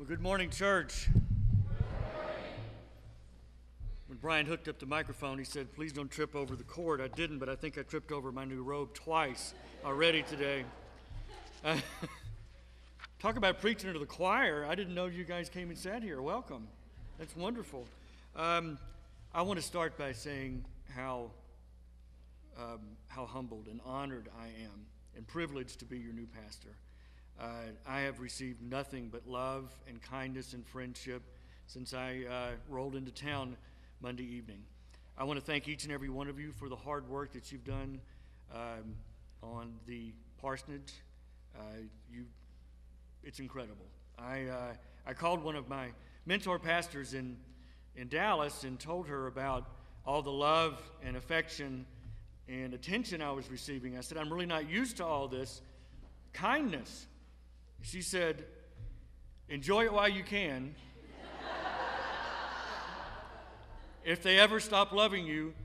Well, good morning, church. When Brian hooked up the microphone, he said, please don't trip over the cord. I didn't, but I think I tripped over my new robe twice already today. Talk about preaching to the choir. I didn't know you guys came and sat here. Welcome. That's wonderful. I want to start by saying how humbled and honored I am and privileged to be your new pastor. I have received nothing but love and kindness and friendship since I rolled into town Monday evening. I want to thank each and every one of you for the hard work that you've done on the parsonage. It's incredible. I called one of my mentor pastors in Dallas and told her about all the love and affection and attention I was receiving. I said, I'm really not used to all this kindness. She said, enjoy it while you can. If they ever stop loving you,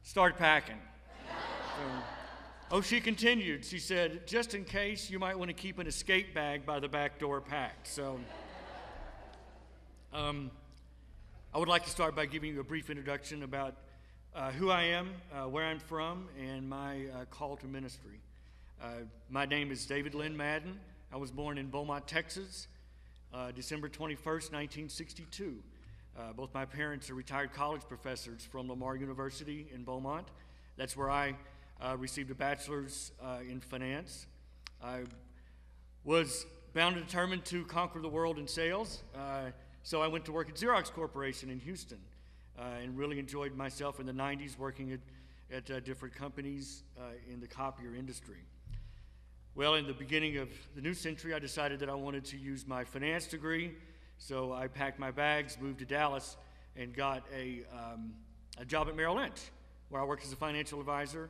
start packing. She continued. She said, just in case, you might want to keep an escape bag by the back door packed. So I would like to start by giving you a brief introduction about who I am, where I'm from, and my call to ministry. My name is David Lynn Madden. I was born in Beaumont, Texas, December 21st, 1962. Both my parents are retired college professors from Lamar University in Beaumont. That's where I received a bachelor's in finance. I was bound and determined to conquer the world in sales, so I went to work at Xerox Corporation in Houston and really enjoyed myself in the 90s working at different companies in the copier industry. Well, in the beginning of the new century, I decided that I wanted to use my finance degree, so I packed my bags, moved to Dallas, and got a job at Merrill Lynch, where I worked as a financial advisor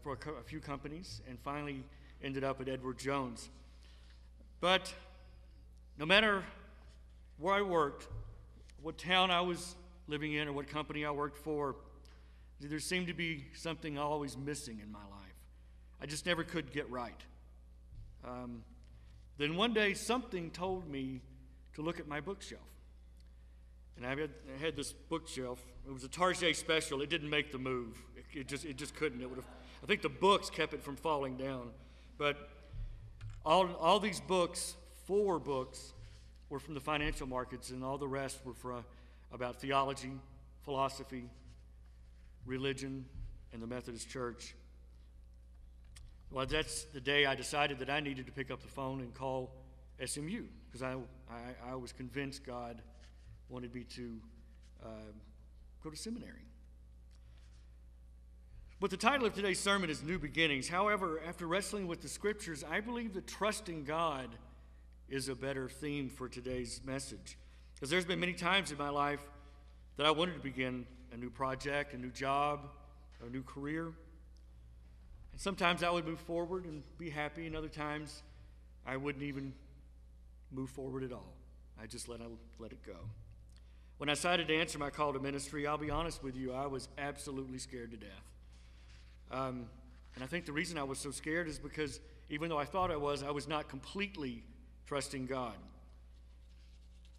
for a few companies, and finally ended up at Edward Jones. But no matter where I worked, what town I was living in, or what company I worked for, there seemed to be something always missing in my life. I just never could get right. Then one day, something told me to look at my bookshelf. And I had this bookshelf. It was a Target special. It didn't make the move. It just couldn't. I think the books kept it from falling down. But all these books, 4 books, were from the financial markets, and all the rest were about theology, philosophy, religion, and the Methodist Church. Well, that's the day I decided that I needed to pick up the phone and call SMU, because I was convinced God wanted me to go to seminary. But the title of today's sermon is New Beginnings. However, after wrestling with the scriptures, I believe that trusting God is a better theme for today's message. Because there's been many times in my life that I wanted to begin a new project, a new job, a new career. And sometimes I would move forward and be happy, and other times I wouldn't even move forward at all. I just let it go. When I decided to answer my call to ministry, I'll be honest with you, I was absolutely scared to death. And I think the reason I was so scared is because even though I thought I was not completely trusting God.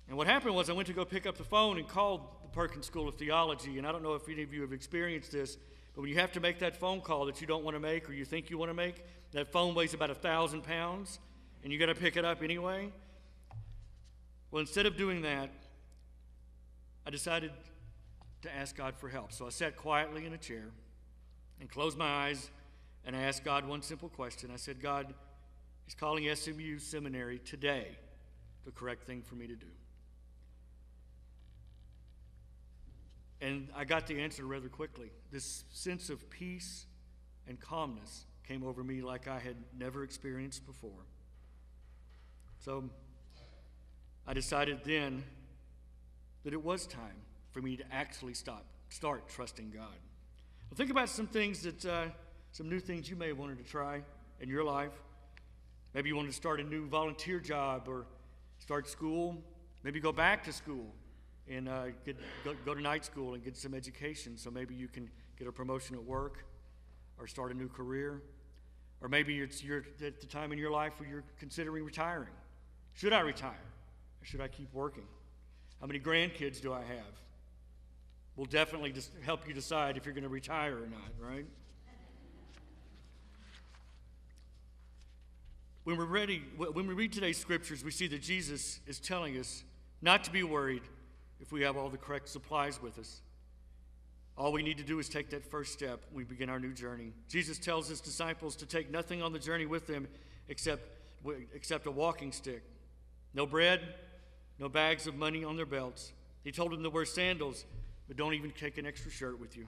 And what happened was I went to go pick up the phone and called the Perkins School of Theology, and I don't know if any of you have experienced this, but when you have to make that phone call that you don't want to make or you think you want to make, that phone weighs about 1,000 pounds, and you got to pick it up anyway. Well, instead of doing that, I decided to ask God for help. So I sat quietly in a chair and closed my eyes, and I asked God one simple question. I said, God, is calling SMU Seminary today the correct thing for me to do? And I got the answer rather quickly. This sense of peace and calmness came over me like I had never experienced before. So I decided then that it was time for me to actually start trusting God. Well, think about some things some new things you may have wanted to try in your life. Maybe you wanted to start a new volunteer job or start school. Maybe go back to school and go to night school and get some education, so maybe you can get a promotion at work or start a new career. Or maybe you're at the time in your life where you're considering retiring. Should I retire? or should I keep working? How many grandkids do I have? Will definitely just help you decide if you're going to retire or not, right? When we read today's scriptures, we see that Jesus is telling us not to be worried if we have all the correct supplies with us. All we need to do is take that first step when we begin our new journey. Jesus tells his disciples to take nothing on the journey with them except a walking stick. No bread, no bags of money on their belts. He told them to wear sandals, but don't even take an extra shirt with you.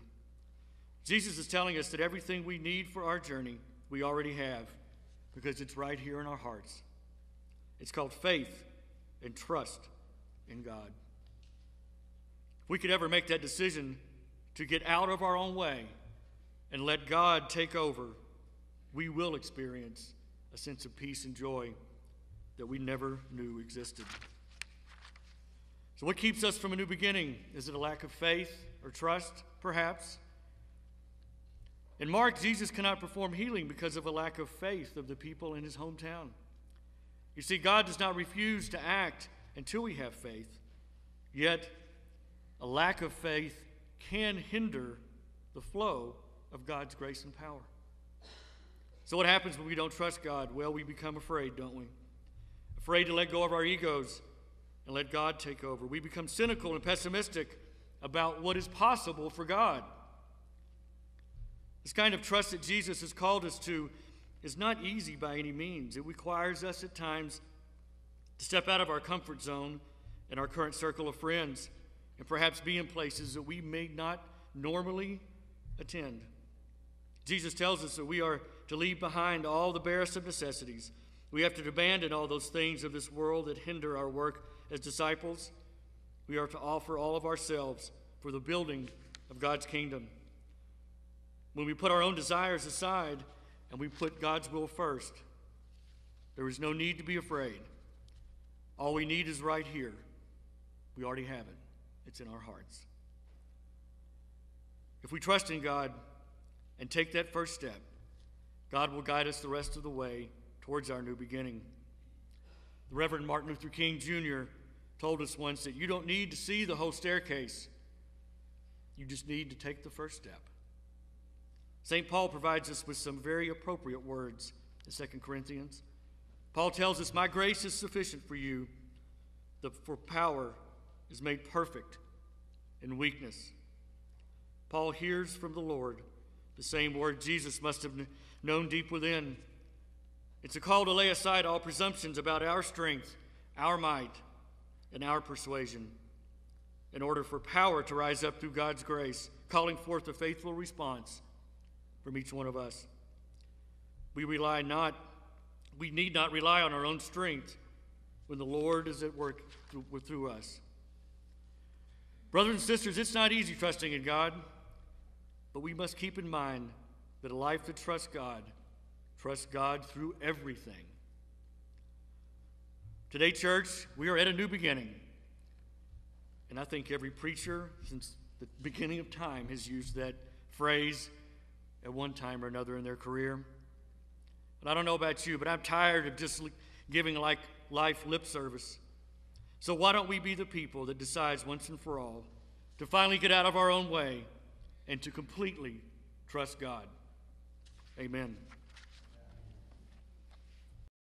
Jesus is telling us that everything we need for our journey, we already have, because it's right here in our hearts. It's called faith and trust in God. If we could ever make that decision to get out of our own way and let God take over, we will experience a sense of peace and joy that we never knew existed. So what keeps us from a new beginning? Is it a lack of faith or trust, perhaps? In Mark, Jesus cannot perform healing because of a lack of faith of the people in his hometown. You see, God does not refuse to act until we have faith. Yet, a lack of faith can hinder the flow of God's grace and power. So what happens when we don't trust God? Well, we become afraid, don't we? Afraid to let go of our egos and let God take over. We become cynical and pessimistic about what is possible for God. This kind of trust that Jesus has called us to is not easy by any means. It requires us at times to step out of our comfort zone and our current circle of friends and perhaps be in places that we may not normally attend. Jesus tells us that we are to leave behind all the barest of necessities. We have to abandon all those things of this world that hinder our work as disciples. We are to offer all of ourselves for the building of God's kingdom. When we put our own desires aside and we put God's will first, there is no need to be afraid. All we need is right here. We already have it. It's in our hearts. If we trust in God and take that first step, God will guide us the rest of the way towards our new beginning. The Reverend Martin Luther King Jr. told us once that you don't need to see the whole staircase. You just need to take the first step. St. Paul provides us with some very appropriate words in 2 Corinthians. Paul tells us, "My grace is sufficient for you, for power is made perfect in weakness." Paul hears from the Lord the same word Jesus must have known deep within. It's a call to lay aside all presumptions about our strength, our might, and our persuasion in order for power to rise up through God's grace, calling forth a faithful response from each one of us. We need not rely on our own strength when the Lord is at work through us. Brothers and sisters, it's not easy trusting in God, but we must keep in mind that a life that trusts God through everything. Today, church, we are at a new beginning. And I think every preacher since the beginning of time has used that phrase at one time or another in their career. And I don't know about you, but I'm tired of just giving life lip service. So why don't we be the people that decides once and for all to finally get out of our own way and to completely trust God? Amen.